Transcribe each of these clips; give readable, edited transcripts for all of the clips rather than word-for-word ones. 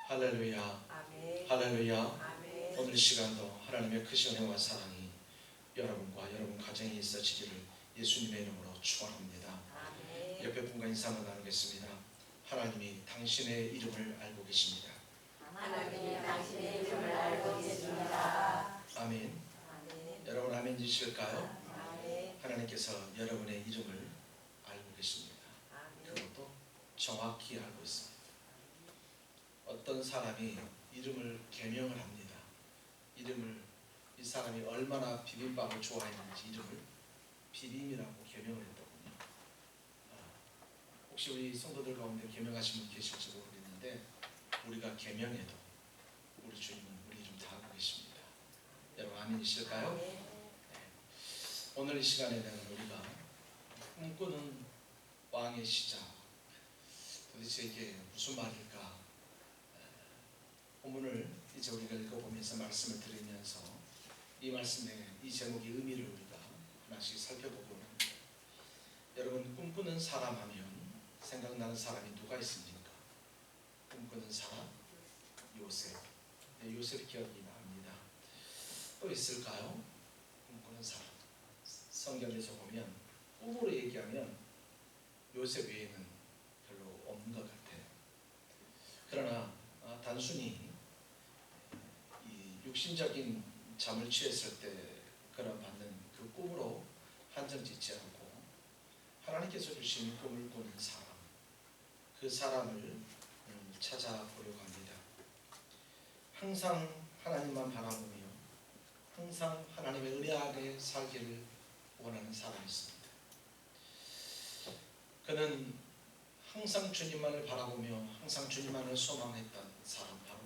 할렐루야, 아멘. 할렐루야. 아멘. 오늘 시간도 하나님의 크신 은혜와 사랑이 여러분과 여러분 가정에 있어지기를 예수님의 이름으로 축원합니다. 아멘. 옆에 분과 인사를 나누겠습니다. 하나님이 당신의 이름을 알고 계십니다. 하나님이 당신의 이름을 알고 계십니다. 아멘. 아멘. 여러분 아멘 주실까요? 아멘. 하나님께서 여러분의 이름을 알고 계십니다. 아멘. 그것도 정확히 알고 있습니다. 어떤 사람이 이름을 개명을 합니다. 이름을 이 사람이 얼마나 비빔밥을 좋아했는지 이름을 비빔이라고 개명을 했더군요. 혹시 우리 성도들 가운데 개명하신 분 계실지 모르겠는데 우리가 개명해도 우리 주님은 우리 이름 다 알고 계십니다. 여러분 아멘이실까요? 아멘. 오늘 이 시간에는 우리가 꿈꾸는 왕의 시작, 도대체 이게 무슨 말일까? 본문을 이제 우리가 읽어보면서 말씀을 드리면서 이 말씀의 이 제목의 의미를 우리가 하나씩 살펴보고 합니다. 여러분 꿈꾸는 사람 하면 생각나는 사람이 누가 있습니까? 꿈꾸는 사람? 요셉. 네, 요셉 기억이 납니다. 또 있을까요? 꿈꾸는 사람. 성경에서 보면 꿈으로 얘기하면 요셉 외에는 별로 없는 것 같아요. 그러나 단순히 이 육신적인 잠을 취했을 때 그런 받는 그 꿈으로 한정짓지 않고 하나님께서 주신 꿈을 꾸는 사람, 그 사람을 찾아보려고 합니다. 항상 하나님만 바라보며 항상 하나님의 은혜 아래 살기를 원하는 사람이 있습니다. 그는 항상 주님만을 바라보며 항상 주님만을 소망했던 사람 바로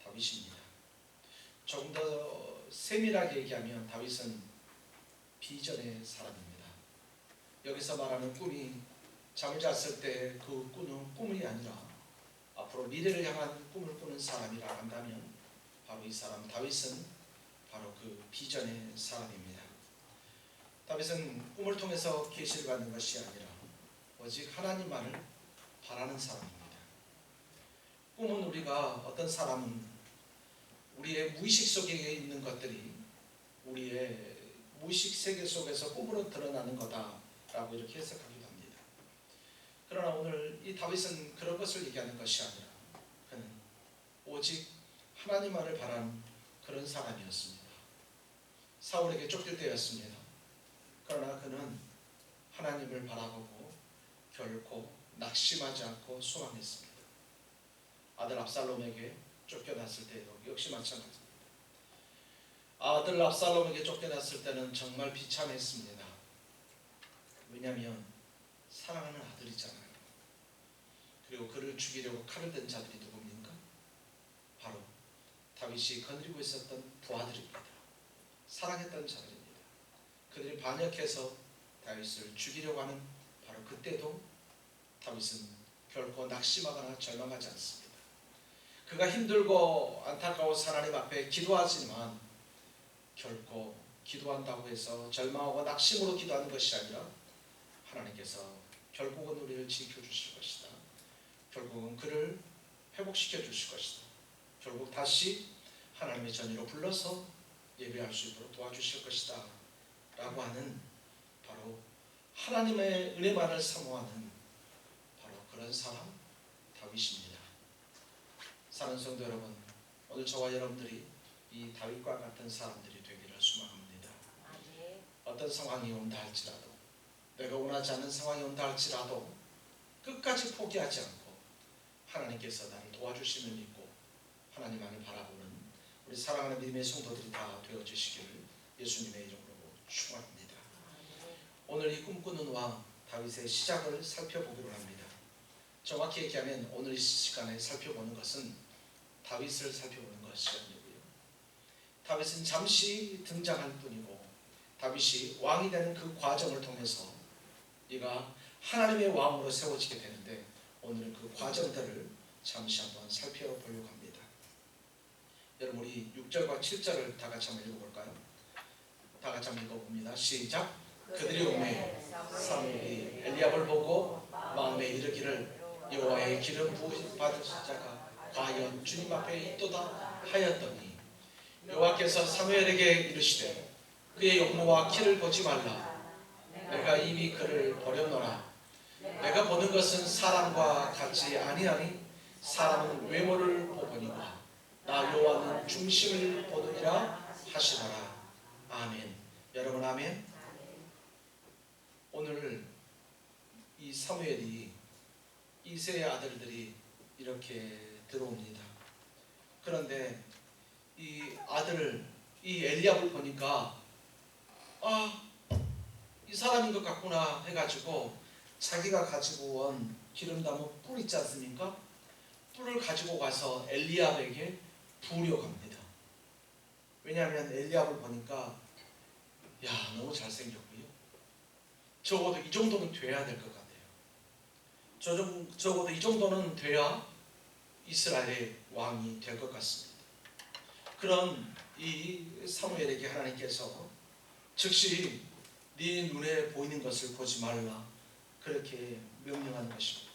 다윗입니다. 조금 더 세밀하게 얘기하면 다윗은 비전의 사람입니다. 여기서 말하는 꿈이 잠을 잤을 때 그 꾸는 꿈이 아니라 앞으로 미래를 향한 꿈을 꾸는 사람이라 한다면 바로 이 사람 다윗은 바로 그 비전의 사람입니다. 다윗은 꿈을 통해서 계시를 받는 것이 아니라 오직 하나님만을 바라는 사람입니다. 꿈은 우리가 어떤 사람은 우리의 무의식 속에 있는 것들이 우리의 무의식 세계 속에서 꿈으로 드러나는 거다라고 이렇게 해석하기도 합니다. 그러나 오늘 이 다윗은 그런 것을 얘기하는 것이 아니라 그는 오직 하나님만을 바라는 그런 사람이었습니다. 사울에게 쫓길 때였습니다. 그러나 그는 하나님을 바라보고 결코 낙심하지 않고 소망했습니다. 아들 압살롬에게 쫓겨났을 때도 역시 마찬가지입니다. 아들 압살롬에게 쫓겨났을 때는 정말 비참했습니다. 왜냐하면 사랑하는 아들이잖아요. 그리고 그를 죽이려고 칼을 든 자들이 누굽니까? 바로 다윗이 거느리고 있었던 부하들입니다. 사랑했던 자들입니다. 그들이 반역해서 다윗을 죽이려고 하는 바로 그때도 다윗은 결코 낙심하거나 절망하지 않습니다. 그가 힘들고 안타까워서 하나님 앞에 기도하지만 결코 기도한다고 해서 절망하고 낙심으로 기도하는 것이 아니라 하나님께서 결국은 우리를 지켜주실 것이다. 결국은 그를 회복시켜 주실 것이다. 결국 다시 하나님의 전의로 불러서 예배할 수 있도록 도와주실 것이다 라고 하는 바로 하나님의 은혜만을 사모하는 바로 그런 사람 다윗입니다. 사랑하는 성도 여러분, 오늘 저와 여러분들이 이 다윗과 같은 사람들이 되기를 소망합니다. 아멘. 어떤 상황이 온다 할지라도 내가 원하지 않는 상황이 온다 할지라도 끝까지 포기하지 않고 하나님께서 나를 도와주심을 믿고 하나님만을 바라보는 우리 사랑하는 믿음의 성도들이 다 되어주시기를 예수님의 이름으로 축원합니다. 오늘 이 꿈꾸는 왕 다윗의 시작을 살펴보기로 합니다. 정확히 얘기하면 오늘 이 시간에 살펴보는 것은 다윗을 살펴보는 것이 아니고요. 다윗은 잠시 등장할 뿐이고 다윗이 왕이 되는 그 과정을 통해서 네가 하나님의 왕으로 세워지게 되는데 오늘은 그 과정들을 잠시 한번 살펴보려고 합니다. 여러분 우리 6절과 7절을 다 같이 한번 읽어볼까요? 다 같이 한번 읽어봅니다. 시작. 그들이 오매 사무엘이 엘리압을 보고 마음에 이르기를 여호와의 기름 부으심 받으신 자가 과연 주님 앞에 있도다 하였더니 여호와께서 사무엘에게 이르시되 그의 용모와 키를 보지 말라. 내가 이미 그를 버렸노라. 내가 보는 것은 사람과 같지 아니하니 사람은 외모를 보거니와 나 여호와는 중심을 보느니라 하시더라. 아멘. 여러분 아멘. 오늘 이 사무엘이 이새의 아들들이 이렇게 들어옵니다. 그런데 이 아들 이 엘리압을 보니까 이 사람인 것 같구나 해가지고 자기가 가지고 온 기름나무 뿔 있지 않습니까? 뿔을 가지고 가서 엘리압에게 부으려고 합니다. 왜냐하면 엘리압을 보니까 너무 잘생겼고요. 적어도 이 정도는 돼야 될 것 같아요. 적어도 이 정도는 돼야 이스라엘의 왕이 될 것 같습니다. 그런 이 사무엘에게 하나님께서 즉시 네 눈에 보이는 것을 보지 말라 그렇게 명령하는 것입니다.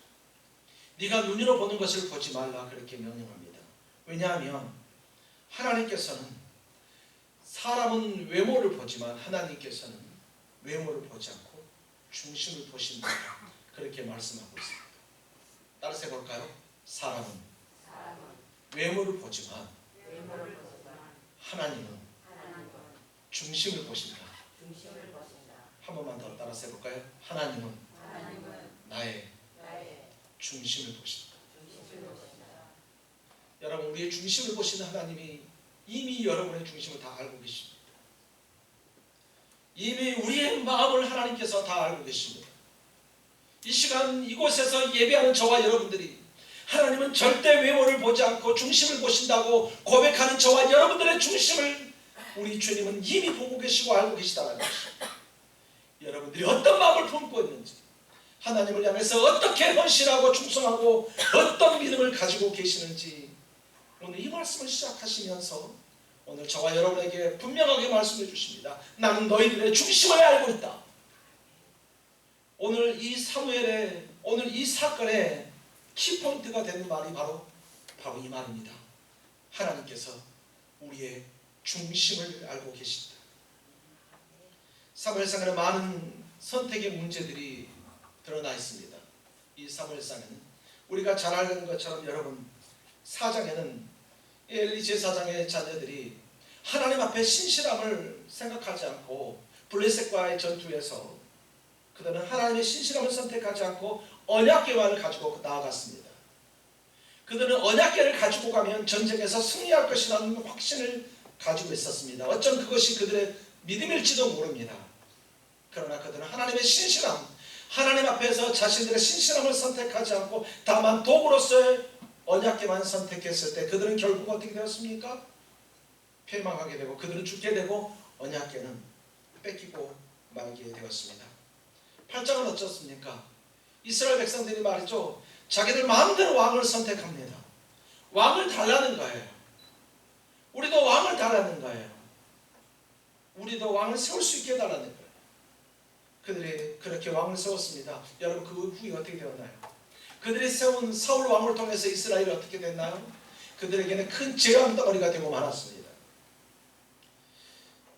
네가 눈으로 보는 것을 보지 말라 그렇게 명령합니다. 왜냐하면 하나님께서는 사람은 외모를 보지만 하나님께서는 외모를 보지 않고 중심을 보신다 그렇게 말씀하고 있습니다. 따라서 해볼까요? 사람은 외모를 보지만 하나님은 중심을 보신다. 한 번만 더 따라서 해볼까요? 하나님은 나의 중심을 보신다. 여러분 우리의 중심을 보시는 하나님이 이미 여러분의 중심을 다 알고 계십니다. 이미 우리의 마음을 하나님께서 다 알고 계십니다. 이 시간 이곳에서 예배하는 저와 여러분들이 하나님은 절대 외모를 보지 않고 중심을 보신다고 고백하는 저와 여러분들의 중심을 우리 주님은 이미 보고 계시고 알고 계시다는 것입니다. 여러분들이 어떤 마음을 품고 있는지 하나님을 향해서 어떻게 헌신하고 충성하고 어떤 믿음을 가지고 계시는지 오늘 이 말씀을 시작하시면서 오늘 저와 여러분에게 분명하게 말씀해 주십니다. 나는 너희들의 중심을 알고 있다. 오늘 이 사무엘의 오늘 이 사건의 키포인트가 되는 말이 바로 이 말입니다. 하나님께서 우리의 중심을 알고 계신다. 사무엘상에는 많은 선택의 문제들이 드러나 있습니다. 이 사무엘상에는 우리가 잘 아는 것처럼 여러분 4장에는 엘리 제사장의 자녀들이 하나님 앞에 신실함을 생각하지 않고 블레셋과의 전투에서 그들은 하나님의 신실함을 선택하지 않고 언약궤만을 가지고 나아갔습니다. 그들은 언약궤를 가지고 가면 전쟁에서 승리할 것이라는 확신을 가지고 있었습니다. 어쩜 그것이 그들의 믿음일지도 모릅니다. 그러나 그들은 하나님의 신실함, 하나님 앞에서 자신들의 신실함을 선택하지 않고 다만 도구로서의 언약궤만 선택했을 때 그들은 결국 어떻게 되었습니까? 패망하게 되고 그들은 죽게 되고 언약궤는 뺏기고 말게 되었습니다. 8장은 어쩌습니까? 이스라엘 백성들이 말이죠. 자기들 마음대로 왕을 선택합니다. 왕을 달라는 거예요. 우리도 왕을 달라는 거예요. 우리도 왕을 세울 수 있게 달라는 거예요. 그들이 그렇게 왕을 세웠습니다. 여러분 그 후에 어떻게 되었나요? 그들이 세운 사울 왕을 통해서 이스라엘이 어떻게 됐나요? 그들에게는 큰 재앙 덩어리가 되고 말았습니다.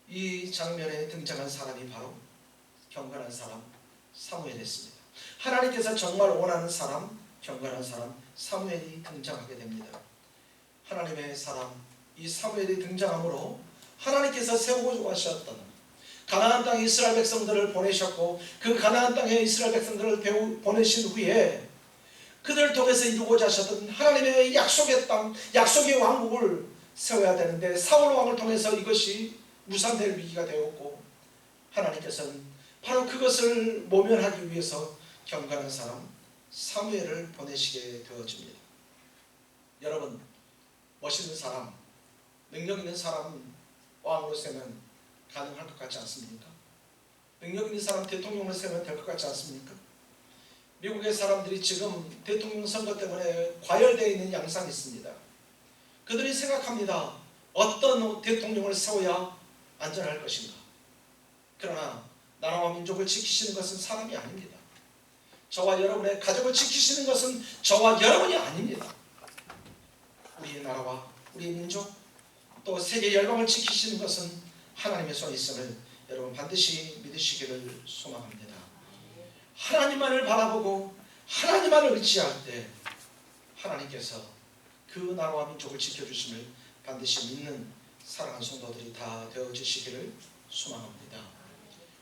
이 장면에 등장한 사람이 바로 경건한 사람 사무엘이었습니다. 하나님께서 정말 원하는 사람, 경건한 사람 사무엘이 등장하게 됩니다. 하나님의 사람 이 사무엘이 등장함으로 하나님께서 세우고 하셨던 가나안 땅에 이스라엘 백성들을 보내셨고 그 가나안 땅에 이스라엘 백성들을 보내신 후에 그들을 통해서 이루고자 하셨던 하나님의 약속의 땅, 약속의 왕국을 세워야 되는데 사울 왕을 통해서 이것이 무산될 위기가 되었고 하나님께서는 바로 그것을 모면하기 위해서 경건한 사람 사무엘을 보내시게 되어집니다. 여러분 멋있는 사람, 능력 있는 사람 왕으로 세면 가능할 것 같지 않습니까? 능력 있는 사람 대통령을 세우면 될 것 같지 않습니까? 미국의 사람들이 지금 대통령 선거 때문에 과열되어 있는 양상이 있습니다. 그들이 생각합니다. 어떤 대통령을 세워야 안전할 것인가? 그러나 나라와 민족을 지키시는 것은 사람이 아닙니다. 저와 여러분의 가족을 지키시는 것은 저와 여러분이 아닙니다. 나라와 우리의 민족 또 세계 열방을 지키시는 것은 하나님의 손에 있음을 여러분 반드시 믿으시기를 소망합니다. 하나님만을 바라보고 하나님만을 의지할 때 하나님께서 그 나라와 민족을 지켜주심을 반드시 믿는 사랑하는 성도들이 다 되어주시기를 소망합니다.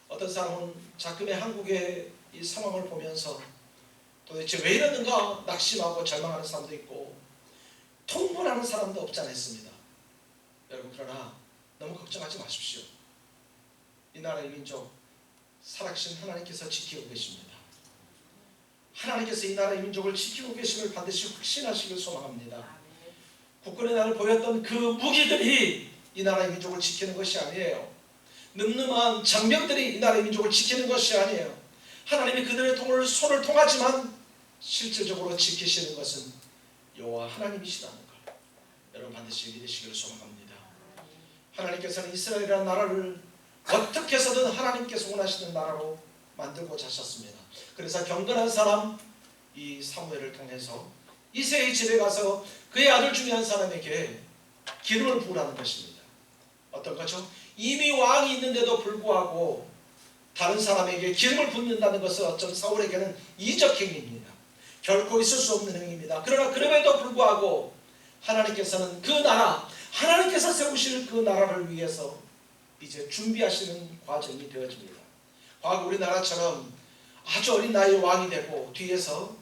어떤 사람은 자금의 한국의 이 상황을 보면서 도대체 왜 이러는가 낙심하고 절망하는 사람도 있고 통분하는 사람도 없지 않았습니다. 여러분 그러나 너무 걱정하지 마십시오. 이 나라의 민족 살아계신 하나님께서 지키고 계십니다. 하나님께서 이 나라의 민족을 지키고 계심을 반드시 확신하시길 소망합니다. 국군의 날을 보였던 그 무기들이 이 나라의 민족을 지키는 것이 아니에요. 늠름한 장병들이 이 나라의 민족을 지키는 것이 아니에요. 하나님이 그들의 손을 통하지만 실질적으로 지키시는 것은 여호와 하나님이시라는 걸 여러분 반드시 믿으시기를 소망합니다. 하나님께서는 이스라엘이라는 나라를 어떻게 해서든 하나님께서 원하시는 나라로 만들고자 하셨습니다. 그래서 경건한 사람 이 사무엘을 통해서 이새의 집에 가서 그의 아들 중에 한 사람에게 기름을 부으라는 것입니다. 어떤 거죠? 이미 왕이 있는데도 불구하고 다른 사람에게 기름을 붓는다는 것은 어쩜 사울에게는 이적 행위입니다. 결코 있을 수 없는 행위입니다. 그러나 그럼에도 불구하고 하나님께서는 그 나라, 하나님께서 세우실 그 나라를 위해서 이제 준비하시는 과정이 되어집니다. 과거 우리나라처럼 아주 어린 나이에 왕이 되고 뒤에서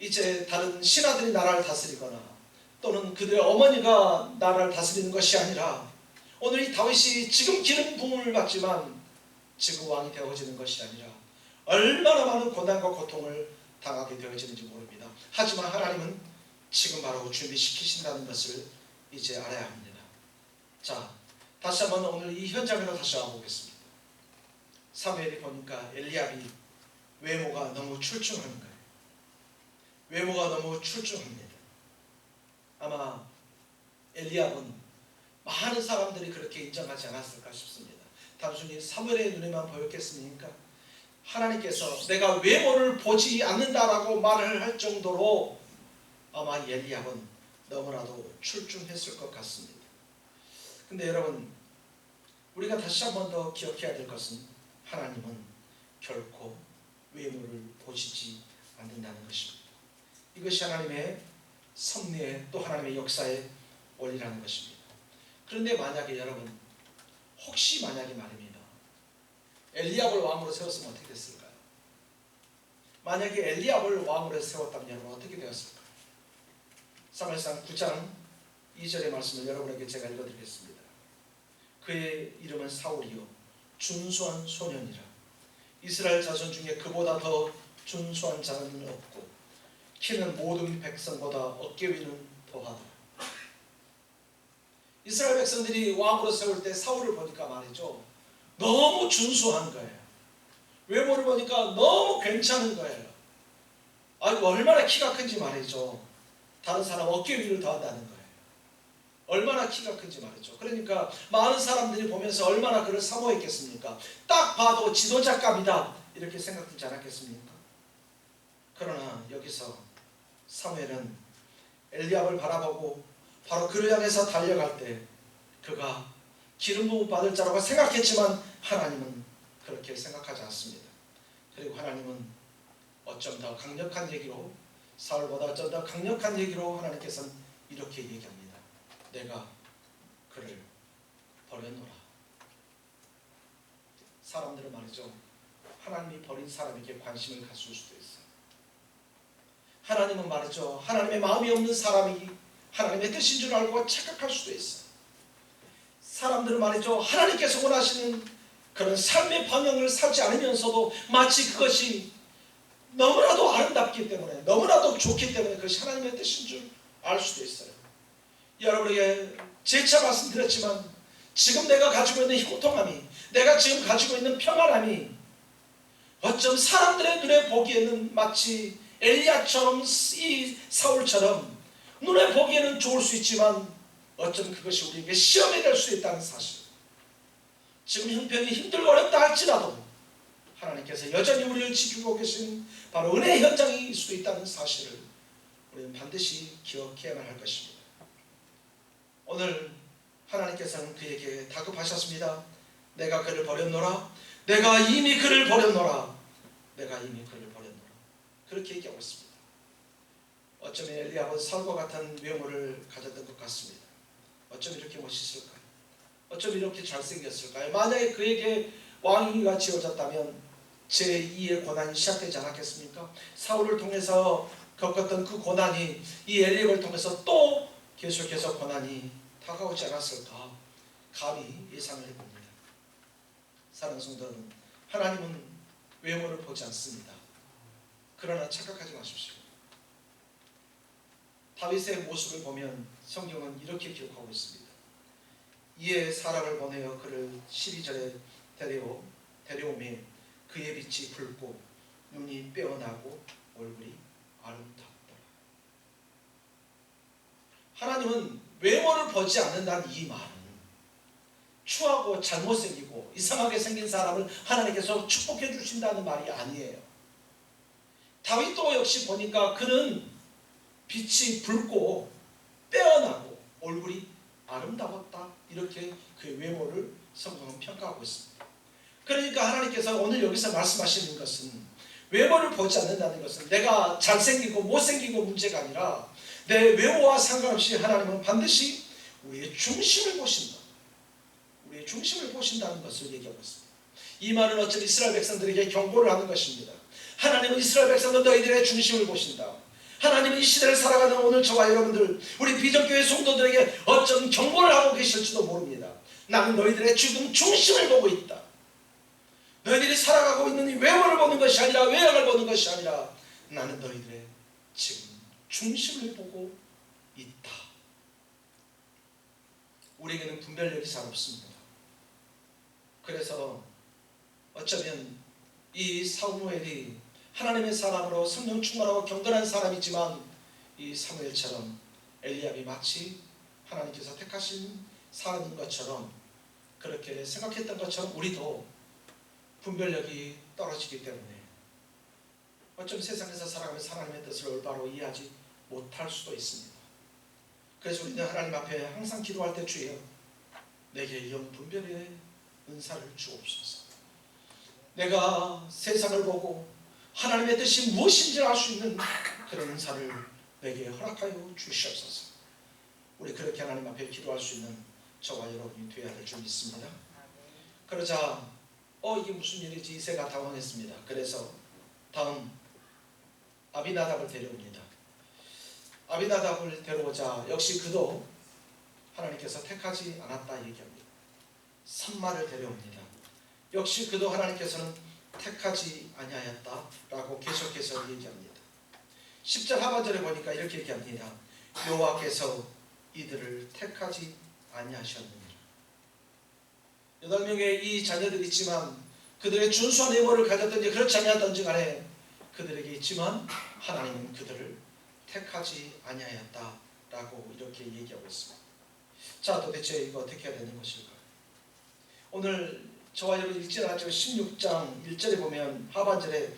이제 다른 신하들이 나라를 다스리거나 또는 그들의 어머니가 나라를 다스리는 것이 아니라 오늘 이 다윗이 지금 기름 부음을 받지만 지금 왕이 되어지는 것이 아니라 얼마나 많은 고난과 고통을 당하게 되어지는지 모릅니다. 하지만 하나님은 지금 바로 준비시키신다는 것을 이제 알아야 합니다. 자, 다시 한번 오늘 이 현장으로 다시 와보겠습니다. 사무엘이 보니까 엘리압이 외모가 너무 출중한 거예요. 외모가 너무 출중합니다. 아마 엘리압은 많은 사람들이 그렇게 인정하지 않았을까 싶습니다. 단순히 사무엘의 눈에만 보였겠습니까? 하나님께서 내가 외모를 보지 않는다라고 말을 할 정도로 아마 엘리압은 너무나도 출중했을 것 같습니다. 근데 여러분 우리가 다시 한 번 더 기억해야 될 것은 하나님은 결코 외모를 보시지 않는다는 것입니다. 이것이 하나님의 섭리의 또 하나님의 역사의 원리라는 것입니다. 그런데 만약에 여러분 혹시 만약에 말입니다. 엘리압을 왕으로 세웠으면 어떻게 됐을까요? 만약에 엘리압을 왕으로 세웠다면 여러분 어떻게 되었을까요? 사무엘상 9장 2절의 말씀을 여러분에게 제가 읽어드리겠습니다. 그의 이름은 사울이요 준수한 소년이라 이스라엘 자손 중에 그보다 더 준수한 자는 없고 키는 모든 백성보다 어깨 위는 더하다. 이스라엘 백성들이 왕으로 세울 때 사울을 보니까 말이죠 너무 준수한 거예요. 외모를 보니까 너무 괜찮은 거예요. 아이고 얼마나 키가 큰지 말이죠. 다른 사람 어깨 위를 더한다는 거예요. 얼마나 키가 큰지 말이죠. 그러니까 많은 사람들이 보면서 얼마나 그를 사모했겠습니까? 딱 봐도 지도자감이다 이렇게 생각되지 않았겠습니까? 그러나 여기서 사무엘은 엘리압을 바라보고 바로 그를 향해서 달려갈 때 그가 기름 부음 받을 자라고 생각했지만 하나님은 그렇게 생각하지 않습니다. 그리고 하나님은 어쩜 더 강력한 얘기로 사울보다 어쩜 더 강력한 얘기로 하나님께서는 이렇게 얘기합니다. 내가 그를 버려놓으라. 사람들은 말이죠 하나님이 버린 사람에게 관심을 갖출 수도 있어요. 하나님은 말이죠 하나님의 마음이 없는 사람이 하나님의 뜻인 줄 알고 착각할 수도 있어요. 사람들은 말이죠 하나님께서 원하시는 그런 삶의 방향을 살지 않으면서도 마치 그것이 너무나도 아름답기 때문에 너무나도 좋기 때문에 그것이 하나님의 뜻인 줄 알 수도 있어요. 여러분에게 재차 말씀드렸지만 지금 내가 가지고 있는 이 고통함이 내가 지금 가지고 있는 평안함이 어쩜 사람들의 눈에 보기에는 마치 엘리야처럼 이 사울처럼 눈에 보기에는 좋을 수 있지만 어쩜 그것이 우리에게 시험이 될 수 있다는 사실. 지금 형편이 힘들고 어렵다 할지라도 하나님께서 여전히 우리를 지키고 계신 바로 은혜의 현장일 수도 있다는 사실을 우리는 반드시 기억해야만 할 것입니다. 오늘 하나님께서는 그에게 다급하셨습니다. 내가 그를 버렸노라. 내가 이미 그를 버렸노라. 내가 이미 그를 버렸노라. 그렇게 얘기하고 있습니다. 어쩌면 엘리야는 사울과 같은 외모를 가졌던 것 같습니다. 어쩜 이렇게 멋있을까요? 어쩜 이렇게 잘생겼을까요? 만약에 그에게 왕위가 지어졌다면 제2의 고난이 시작되지 않았겠습니까? 사울을 통해서 겪었던 그 고난이 이 엘리야를 통해서 또 계속해서 고난이 다가오지 않았을까? 감히 예상을 해봅니다. 사랑하는 성도 여러분, 하나님은 외모를 보지 않습니다. 그러나 착각하지 마십시오. 다윗의 모습을 보면 성경은 이렇게 기록하고 있습니다. 이에 사람을 보내어 그를 시리절에 데려오매 그의 빛이 붉고 눈이 빼어나고 얼굴이 아름답더라. 하나님은 외모를 보지 않는다는 이 말은 추하고 잘못생기고 이상하게 생긴 사람을 하나님께서 축복해 주신다는 말이 아니에요. 다윗도 역시 보니까 그는 빛이 붉고 빼어나고 얼굴이 아름다웠다. 이렇게 그의 외모를 성경은 평가하고 있습니다. 그러니까 하나님께서 오늘 여기서 말씀하시는 것은 외모를 보지 않는다는 것은 내가 잘생기고 못생기고 문제가 아니라 내 외모와 상관없이 하나님은 반드시 우리의 중심을 보신다. 우리의 중심을 보신다는 것을 얘기하고 있습니다. 이 말은 어차피 이스라엘 백성들에게 경고를 하는 것입니다. 하나님은 이스라엘 백성들 너희들의 중심을 보신다. 하나님은 이 시대를 살아가는 오늘 저와 여러분들 우리 비전교회 성도들에게 어쩜 경고를 하고 계실지도 모릅니다. 나는 너희들의 지금 중심을 보고 있다. 너희들이 살아가고 있는 이 외모를 보는 것이 아니라 외형을 보는 것이 아니라 나는 너희들의 지금 중심을 보고 있다. 우리에게는 분별력이 잘 없습니다. 그래서 어쩌면 이 사무엘이 하나님의 사람으로 성령 충만하고 경건한 사람이지만 이 사무엘처럼 엘리야비 마치 하나님께서 택하신 사람인 것처럼 그렇게 생각했던 것처럼 우리도 분별력이 떨어지기 때문에 어쩜 세상에서 살아가면서 하나님의 뜻을 올바로 이해하지 못할 수도 있습니다. 그래서 우리는 하나님 앞에 항상 기도할 때 주여 내게 영 분별의 은사를 주옵소서. 내가 세상을 보고 하나님의 뜻이 무엇인지 알 수 있는 그런 은사를 내게 허락하여 주시옵소서. 우리 그렇게 하나님 앞에 기도할 수 있는 저와 여러분이 되어야 될 줄 믿습니다. 그러자 이게 무슨 일이지? 이새가 당황했습니다. 그래서 다음 아비나답을 데려옵니다. 아비나답을 데려오자 역시 그도 하나님께서 택하지 않았다 얘기합니다. 삼마를 데려옵니다. 역시 그도 하나님께서는 택하지 아니하였다라고 계속해서 얘기합니다. 10절 하반절에 보니까 이렇게 얘기합니다. 여호와께서 이들을 택하지 아니하셨느니라. 8명의 이 자녀들이 있지만 그들의 준수한 외모를 가졌든지 그렇지 아니하든지 간에 그들에게 있지만 하나님은 그들을 택하지 아니하였다라고 이렇게 얘기하고 있습니다. 자, 도대체 이거 어떻게 해야 되는 것일까요? 오늘 저와 여러분 읽지는 16장 1절에 보면 하반절에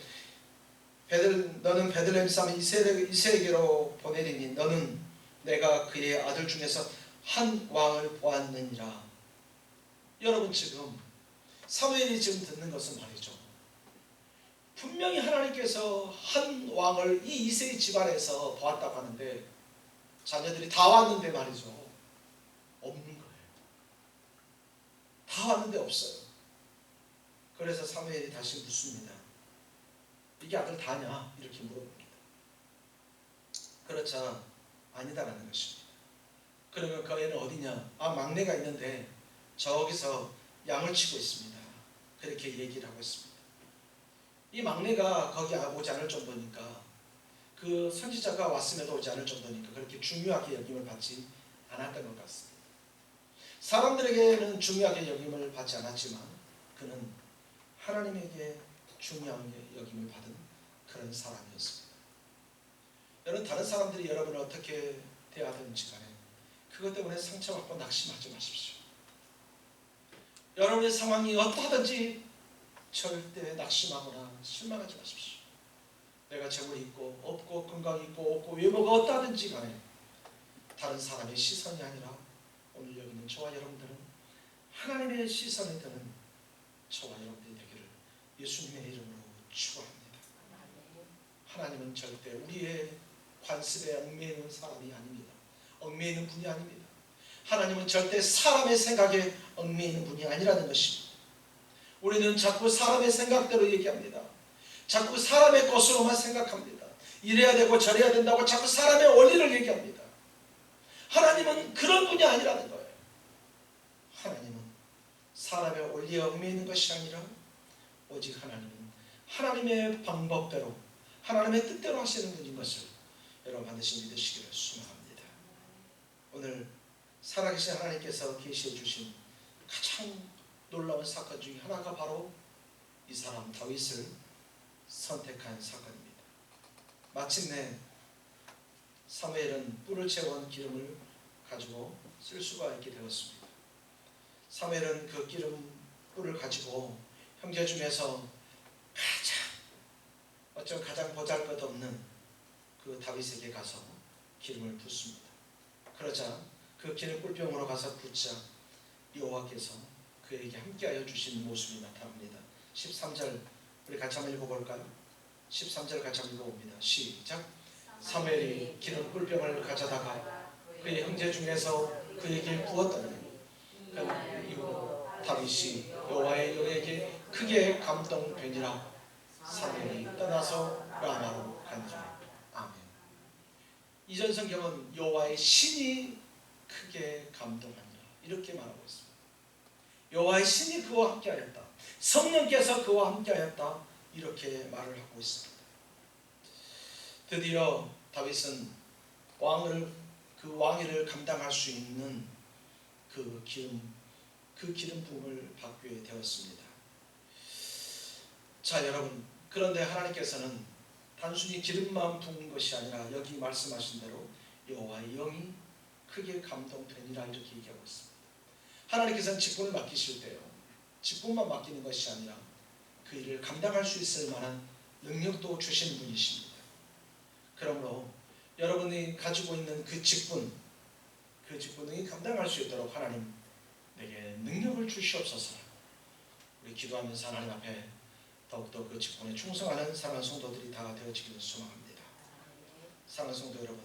너는 베들레헴 사람 이새에게로 보내리니 너는 내가 그의 아들 중에서 한 왕을 보았느니라. 여러분 지금 사무엘이 지금 듣는 것은 말이죠. 분명히 하나님께서 한 왕을 이 이새의 집안에서 보았다고 하는데 자녀들이 다 왔는데 말이죠. 없는 거예요. 다 왔는데 없어요. 그래서 사무엘이 다시 묻습니다. 이게 아들 다냐? 이렇게 물어봅니다. 그렇자 아니다라는 것입니다. 그러면 그 애는 어디냐? 막내가 있는데 저기서 양을 치고 있습니다. 그렇게 얘기를 하고 있습니다. 이 막내가 거기 오지 않을 정도니까 그 선지자가 왔음에도 오지 않을 정도니까 그렇게 중요하게 여김을 받지 않았던 것 같습니다. 사람들에게는 중요하게 여김을 받지 않았지만 그는 하나님에게 중요하게 여김을 받은 그런 사람이었습니다. 여러분 다른 사람들이 여러분을 어떻게 대하든지 간에 그것 때문에 상처받고 낙심하지 마십시오. 여러분의 상황이 어떠하든지 절대 낙심하거나 실망하지 마십시오. 내가 재물이 있고 없고 건강이 있고 없고 외모가 어떠하든지 간에 다른 사람의 시선이 아니라 오늘 여기 있는 저와 여러분들은 하나님의 시선에 드는 저와 여러분들이 되기를 예수님의 이름으로 축원합니다. 하나님은 절대 우리의 관습에 얽매이는 사람이 아닙니다. 얽매이는 분이 아닙니다. 하나님은 절대 사람의 생각에 얽매이는 분이 아니라는 것입니다. 우리는 자꾸 사람의 생각대로 얘기합니다. 자꾸 사람의 것으로만 생각합니다. 이래야 되고 저래야 된다고 자꾸 사람의 원리를 얘기합니다. 하나님은 그런 분이 아니라는 거예요. 하나님은 사람의 원리에 얽매이는 것이 아니라 오직 하나님은 하나님의 방법대로 하나님의 뜻대로 하시는 분인 것을 여러분 반드시 믿으시기를 소망합니다. 오늘 살아계신 하나님께서 계시해 주신 가장 놀라운 사건 중에 하나가 바로 이 사람 다윗을 선택한 사건입니다. 마침내 사무엘은 뿔을 채운 기름을 가지고 쓸 수가 있게 되었습니다. 사무엘은 그 기름 뿔을 가지고 형제 중에서 가장 보잘것없는 그 다윗에게 가서 기름을 붓습니다. 그러자 그 기름 뿔병으로 가서 붓자 여호와께서 그에게 함께하여 주신 모습이 나타납니다. 13절 우리 같이 한번 읽어볼까요? 13절 같이 한번 읽어봅니다. 시작. 사무엘이 기름 뿔병을 가져다가 그의 형제 중에서 그에게 부었더니 그 이후 다윗이 여호와의 영에게 크게 감동되니라. 사무엘이 떠나서 라마로 간지라. 아멘. 이전 성경은 여호와의 신이 크게 감동하니라 이렇게 말하고 있습니다. 여호와의 신이 그와 함께하였다. 성령께서 그와 함께하였다. 이렇게 말을 하고 있습니다. 드디어 다윗은 그 왕위를 감당할 수 있는 그 기름 부음을 받게 되었습니다. 자 여러분, 그런데 하나님께서는 단순히 기름만 부은 것이 아니라 여기 말씀하신 대로 여호와의 영이 크게 감동되니라 이렇게 얘기하고 있습니다. 하나님께서는 직분을 맡기실 때요, 직분만 맡기는 것이 아니라 그 일을 감당할 수 있을 만한 능력도 주시는 분이십니다. 그러므로 여러분이 가지고 있는 그 직분이 감당할 수 있도록 하나님 내게 능력을 주시옵소서. 우리 기도하면서 하나님 앞에 더욱더 그 직분에 충성하는 사랑하는 성도들이 다 되어지기를 소망합니다. 사랑하는 성도 여러분,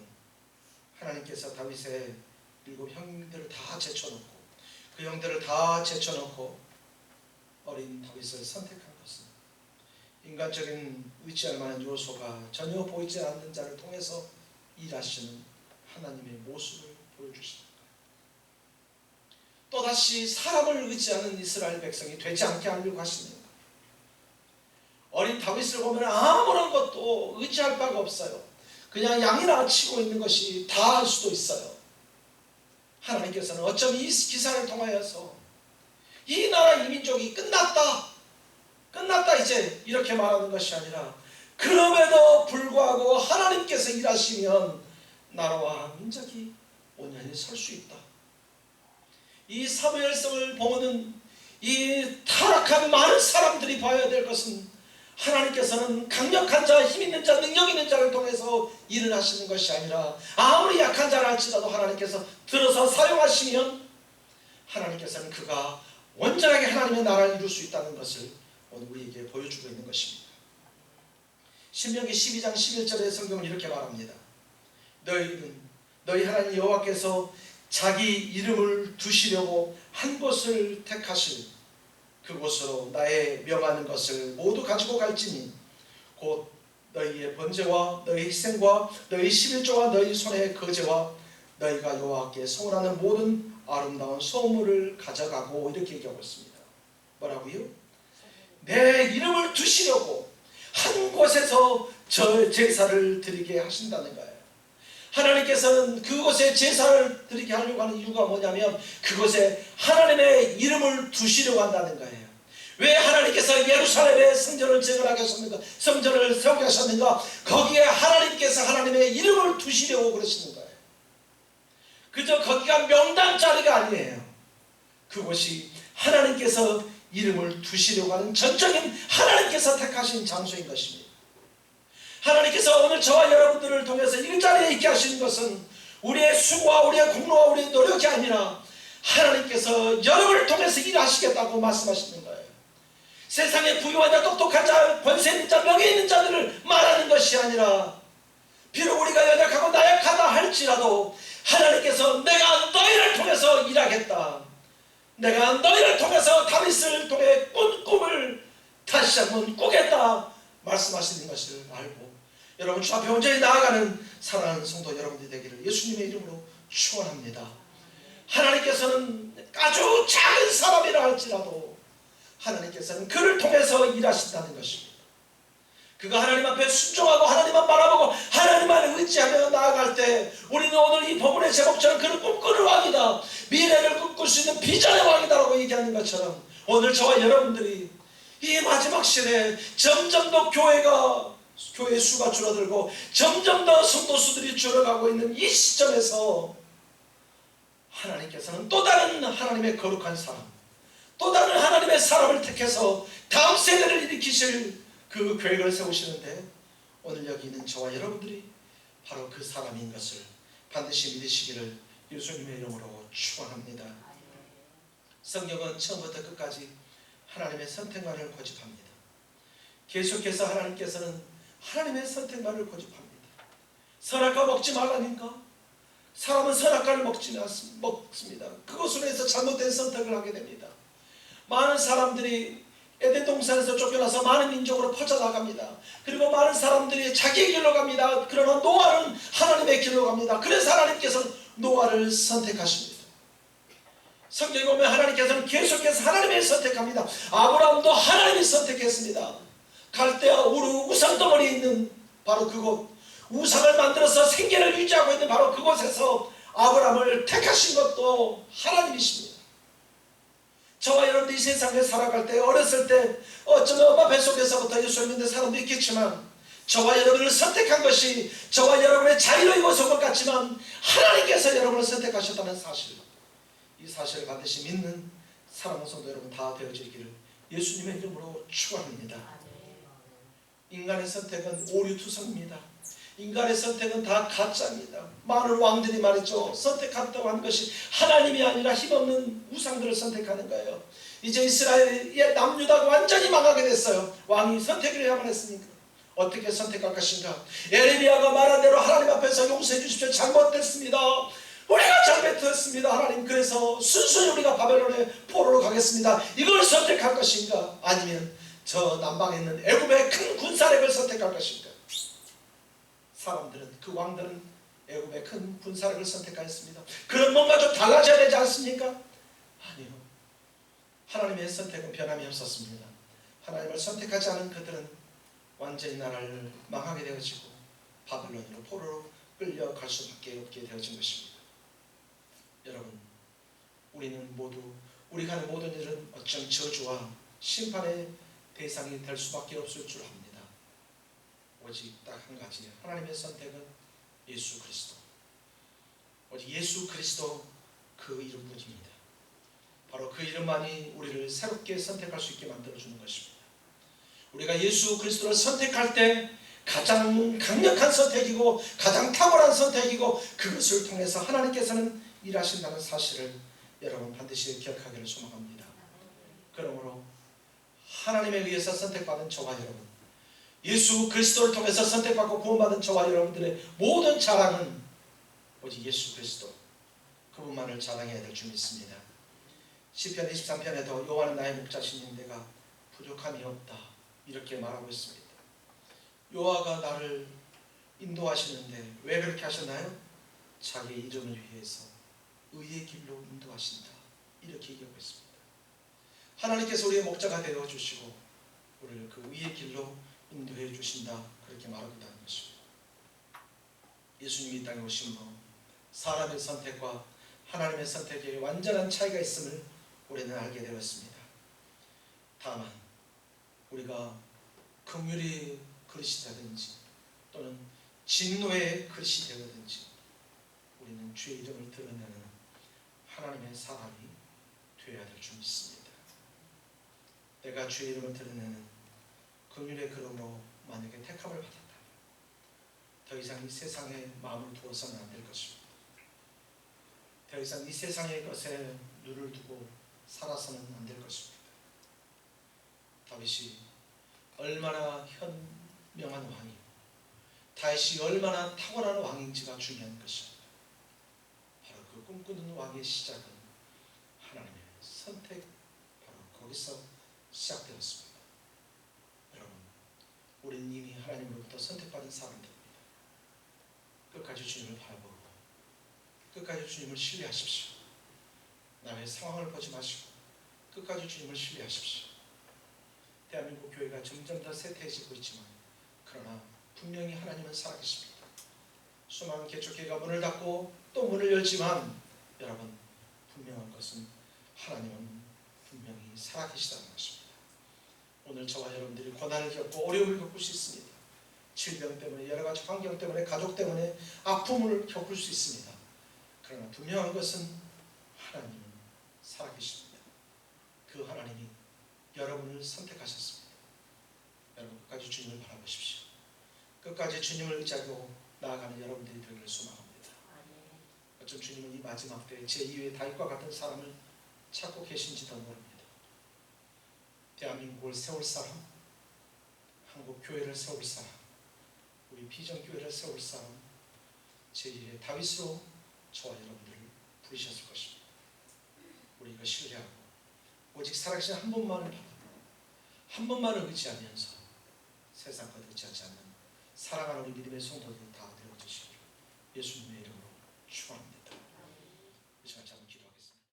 하나님께서 다윗의 7 형들을 다 제쳐놓고 그 형들을 다 제쳐놓고 어린 다윗을 선택한 것은 인간적인 의지할 만한 요소가 전혀 보이지 않는 자를 통해서 일하시는 하나님의 모습을 보여주시는 거예요. 또다시 사람을 의지하는 이스라엘 백성이 되지 않게 하려고 하시는 거예요. 어린 다윗을 보면 아무런 것도 의지할 바가 없어요. 그냥 양이나 치고 있는 것이 다 할 수도 있어요. 하나님께서는 어쩜 이 기사를 통하여서 이 나라 이 민족이 끝났다 이제 이렇게 말하는 것이 아니라 그럼에도 불구하고 하나님께서 일하시면 나라와 민족이 온전히 설 수 있다. 이 사무엘성을 보는 이 타락한 많은 사람들이 봐야 될 것은 하나님께서는 강력한 자, 힘 있는 자, 능력 있는 자를 통해서 일을 하시는 것이 아니라 아무리 약한 자라 할지라도 하나님께서 들어서 사용하시면 하나님께서는 그가 온전하게 하나님의 나라를 이룰 수 있다는 것을 오늘 우리에게 보여주고 있는 것입니다. 신명기 12장 11절의 성경은 이렇게 말합니다. 너희 하나님 여호와께서 자기 이름을 두시려고 한 곳을 택하실 그곳으로 나의 명하는 것을 모두 가지고 갈지니 곧 너희의 번제와 너희 희생과 너희 11조와 너희 손의 거제와 너희가 여호와께 성원하는 모든 아름다운 소물을 가져가고 이렇게 얘기하고 있습니다. 뭐라고요? 내 이름을 두시려고 한 곳에서 저 제사를 드리게 하신다는 거예요. 하나님께서는 그곳에 제사를 드리게 하려고 하는 이유가 뭐냐면 그곳에 하나님의 이름을 두시려고 한다는 거예요. 왜 하나님께서 예루살렘에 성전을 재건하게 하셨는가? 성전을 세우게 하셨는가? 거기에 하나님께서 하나님의 이름을 두시려고 그러시는 거예요. 그저 거기가 명당 자리가 아니에요. 그곳이 하나님께서 이름을 두시려고 하는 전적인 하나님께서 택하신 장소인 것입니다. 하나님께서 오늘 저와 여러분들을 통해서 이 자리에 있게 하시는 것은 우리의 수고와 우리의 공로와 우리의 노력이 아니라 하나님께서 여러분을 통해서 일하시겠다고 말씀하시는 거예요. 세상의 부유한 자, 똑똑한 자, 권세 있는 자, 명예 있는 자들을 말하는 것이 아니라 비록 우리가 연약하고 나약하다 할지라도 하나님께서 내가 너희를 통해서 일하겠다, 내가 너희를 통해서 다윗을 통해 꾼 꿈을 다시 한번 꾸겠다 말씀하시는 것을 알고 여러분 주 앞에 온전히 나아가는 사랑하는 성도 여러분들이 되기를 예수님의 이름으로 축원합니다. 하나님께서는 아주 작은 사람이라 할지라도 하나님께서는 그를 통해서 일하신다는 것입니다. 그가 하나님 앞에 순종하고 하나님만 바라보고 하나님만 의지하며 나아갈 때 우리는 오늘 이 본문의 제목처럼 그는 꿈꾸는 왕이다, 미래를 꿈꿀 수 있는 비전의 왕이다라고 얘기하는 것처럼 오늘 저와 여러분들이 이 마지막 시대에 점점 더 교회 수가 줄어들고 점점 더 성도수들이 줄어가고 있는 이 시점에서 하나님께서는 또 다른 하나님의 거룩한 사람, 또 다른 하나님의 사람을 택해서 다음 세대를 일으키실 그 계획을 세우시는데 오늘 여기 있는 저와 여러분들이 바로 그 사람인 것을 반드시 믿으시기를 예수님의 이름으로 축원합니다. 성경은 처음부터 끝까지 하나님의 선택만을 고집합니다. 계속해서 하나님께서는 하나님의 선택만을 고집합니다. 선악과 먹지 말라니까 사람은 선악과를 먹습니다. 그것으로 해서 잘못된 선택을 하게 됩니다. 많은 사람들이 에덴 동산에서 쫓겨나서 많은 민족으로 퍼져나갑니다. 그리고 많은 사람들이 자기의 길로 갑니다. 그러나 노아는 하나님의 길로 갑니다. 그래서 하나님께서는 노아를 선택하십니다. 성경에 보면 하나님께서는 계속해서 하나님을 선택합니다. 아브라함도 하나님이 선택했습니다. 갈대아 우르 우상덩어리에 있는 바로 그곳, 우상을 만들어서 생계를 유지하고 있는 바로 그곳에서 아브라함을 택하신 것도 하나님이십니다. 저와 여러분들이 이 세상에 살아갈 때 어렸을 때 어쩌면 엄마 뱃속에서부터 예수를 믿는 사람도 있겠지만 저와 여러분을 선택한 것이 저와 여러분의 자유로 이루어진 것 같지만 하나님께서 여러분을 선택하셨다는 사실, 이 사실을 반드시 믿는 사랑하는 성도 여러분 다 되어지기를 예수님의 이름으로 축원합니다. 인간의 선택은 오류투성입니다. 인간의 선택은 다 가짜입니다. 많은 왕들이 말했죠. 선택한다고 한 것이 하나님이 아니라 힘없는 우상들을 선택하는 거예요. 이제 이스라엘의 남유다가 완전히 망하게 됐어요. 왕이 선택을 해야만 했으니까. 어떻게 선택할 것인가. 예레미야가 말한 대로 하나님 앞에서 용서해 주십시오. 잘못됐습니다. 우리가 잘못했습니다. 하나님, 그래서 순순히 우리가 바벨론의 포로로 가겠습니다. 이걸 선택할 것인가, 아니면 저 남방에 있는 애굽의 큰 군사력을 선택할 것인가. 사람들은, 그 왕들은 애굽의 큰 군사력을 선택하였습니다. 그럼 뭔가 좀 달라져야 되지 않습니까? 아니요. 하나님의 선택은 변함이 없었습니다. 하나님을 선택하지 않은 그들은 완전히 나라를 망하게 되어지고 바벨론으로 포로로 끌려갈 수밖에 없게 되어진 것입니다. 여러분, 우리는 모두 우리가 하는 모든 일은 어쩜 저주와 심판의 대상이 될 수밖에 없을 줄 압니다. 오직 딱 한 가지, 하나님의 선택은 예수 그리스도, 오직 예수 그리스도 그 이름뿐입니다. 바로 그 이름만이 우리를 새롭게 선택할 수 있게 만들어주는 것입니다. 우리가 예수 그리스도를 선택할 때 가장 강력한 선택이고 가장 탁월한 선택이고 그것을 통해서 하나님께서는 일하신다는 사실을 여러분 반드시 기억하기를 소망합니다. 그러므로 하나님에 의해서 선택받은 저와 여러분, 예수 그리스도를 통해서 선택받고 구원받은 저와 여러분들의 모든 자랑은 오직 예수 그리스도 그분만을 자랑해야 될 줄 믿습니다. 시편 23편에도 여호와는 나의 목자시니 내가 부족함이 없다 이렇게 말하고 있습니다. 여호와가 나를 인도하시는데 왜 그렇게 하셨나요? 자기의 이름을 위해서 의의 길로 인도하신다 이렇게 얘기하고 있습니다. 하나님께서 우리의 목자가 되어주시고 우리를 그 의의 길로 인도해 주신다 그렇게 말하기도 하는 것입니다. 예수님이 이 땅에 오신 후 사람의 선택과 하나님의 선택에 완전한 차이가 있음을 우리는 알게 되었습니다. 다만 우리가 긍휼의 그릇이 되든지 또는 진노의 그릇이 되든지 우리는 주의 이름을 드러내는 하나님의 사람이 되어야 될 줄 믿습니다. 내가 주의 이름을 드러내는 긍휼의 그릇으로 만약에 택함을 받았다면 더 이상 이 세상에 마음을 두어서는 안 될 것입니다. 더 이상 이 세상의 것에 눈을 두고 살아서는 안 될 것입니다. 다윗이 얼마나 현명한 왕이고 다윗이 얼마나 탁월한 왕인지가 중요한 것입니다. 바로 그 꿈꾸는 왕의 시작은 하나님의 선택, 바로 거기서 시작되었습니다. 여러분, 우리는 이미 하나님으로부터 선택받은 사람들입니다. 끝까지 주님을 바라보고 끝까지 주님을 신뢰하십시오. 남의 상황을 보지 마시고 끝까지 주님을 신뢰하십시오. 대한민국 교회가 점점 더 쇠퇴해지고 있지만 그러나 분명히 하나님은 살아계십니다. 수많은 개척교회가 문을 닫고 또 문을 열지만 여러분, 분명한 것은 하나님은 분명히 살아계시다는 것입니다. 오늘 저와 여러분들이 고난을 겪고 어려움을 겪을 수 있습니다. 질병 때문에 여러 가지 환경 때문에 가족 때문에 아픔을 겪을 수 있습니다. 그러나 분명한 것은 하나님은 살아계십니다. 그 하나님이 여러분을 선택하셨습니다. 여러분 끝까지 주님을 바라보십시오. 끝까지 주님을 의지하고 나아가는 여러분들이 되기를 소망합니다. 어쩜 주님은 이 마지막 때에 제2의 다윗과 같은 사람을 찾고 계신지도 모릅니다. 대한민국을 세울 사람, 한국 교회를 세울 사람, 우리 비전교회를 세울 사람, 제1의 다윗으로 저와 여러분들을 부르셨을 것입니다. 우리 이거 신뢰하고 오직 살아계신 한 분만을 바라보고 한 분만을 의지하면서 세상 것 의지하지 않는 사랑하는 우리 믿음의 성도들 다 되어주시기를 예수님의 이름으로 축원합니다.